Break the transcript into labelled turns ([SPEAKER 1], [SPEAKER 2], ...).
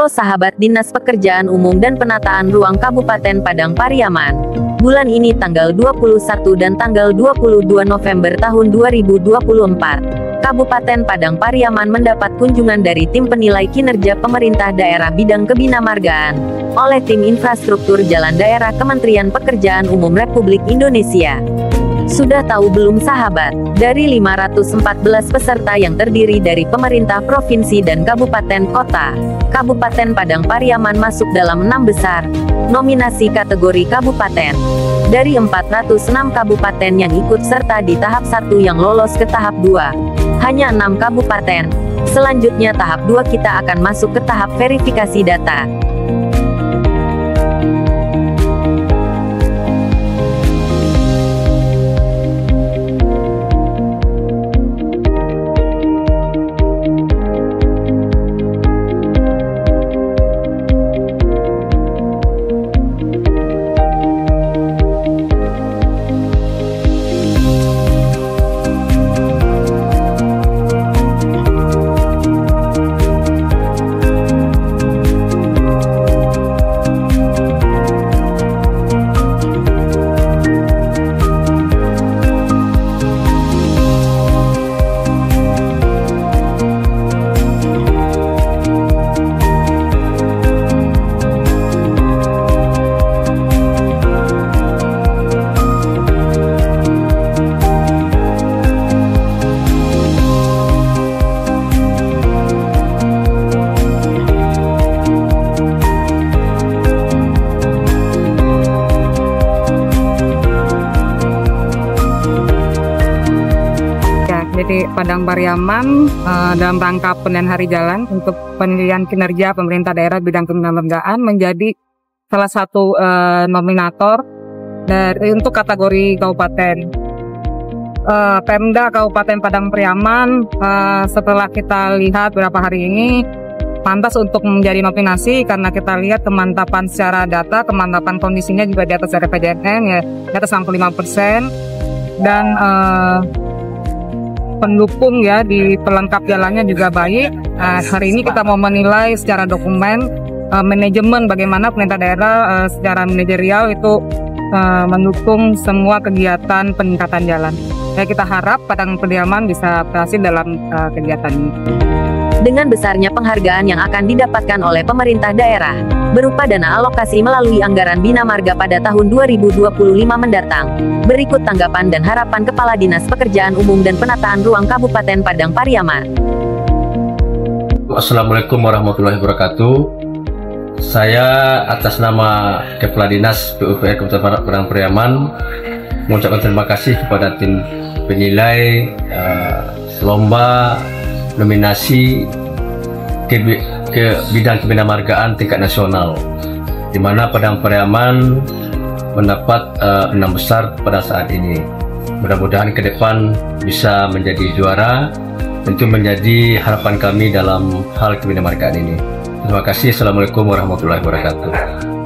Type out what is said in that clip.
[SPEAKER 1] Halo sahabat Dinas Pekerjaan Umum dan Penataan Ruang Kabupaten Padang Pariaman. Bulan ini tanggal 21 dan tanggal 22 November tahun 2024. Kabupaten Padang Pariaman mendapat kunjungan dari tim penilai kinerja pemerintah daerah bidang kebinamargaan oleh tim infrastruktur jalan daerah Kementerian Pekerjaan Umum Republik Indonesia. Sudah tahu belum sahabat, dari 514 peserta yang terdiri dari pemerintah provinsi dan kabupaten kota, Kabupaten Padang Pariaman masuk dalam 6 besar nominasi kategori kabupaten. Dari 406 kabupaten yang ikut serta di tahap 1 yang lolos ke tahap 2, hanya 6 kabupaten. Selanjutnya tahap 2 kita akan masuk ke tahap verifikasi data.
[SPEAKER 2] Jadi Padang Pariaman dalam rangka penilaian hari jalan untuk penilaian kinerja pemerintah daerah bidang kebinamargaan menjadi salah satu nominator untuk kategori kabupaten. Pemda Kabupaten Padang Pariaman setelah kita lihat beberapa hari ini pantas untuk menjadi nominasi karena kita lihat kemantapan secara data, kemantapan kondisinya juga di atas dari PJNN ya, di atas 65%, dan pendukung ya di pelengkap jalannya juga baik. Hari ini kita mau menilai secara dokumen manajemen bagaimana pemerintah daerah secara manajerial itu mendukung semua kegiatan peningkatan jalan. Ya, kita harap Padang Pariaman bisa berhasil dalam kegiatan ini.
[SPEAKER 1] Dengan besarnya penghargaan yang akan didapatkan oleh pemerintah daerah, berupa dana alokasi melalui anggaran Bina Marga pada tahun 2025 mendatang. Berikut tanggapan dan harapan Kepala Dinas Pekerjaan Umum dan Penataan Ruang Kabupaten Padang Pariaman.
[SPEAKER 3] Assalamualaikum warahmatullahi wabarakatuh. Saya atas nama Kepala Dinas PUPR Kabupaten Padang Pariaman mengucapkan terima kasih kepada tim penilai lomba nominasi ke bidang kebinamargaan tingkat nasional, di mana Padang Pariaman mendapat 6 besar pada saat ini. Mudah-mudahan ke depan bisa menjadi juara, tentu menjadi harapan kami dalam hal kebinamargaan ini. Terima kasih. Assalamualaikum warahmatullahi wabarakatuh.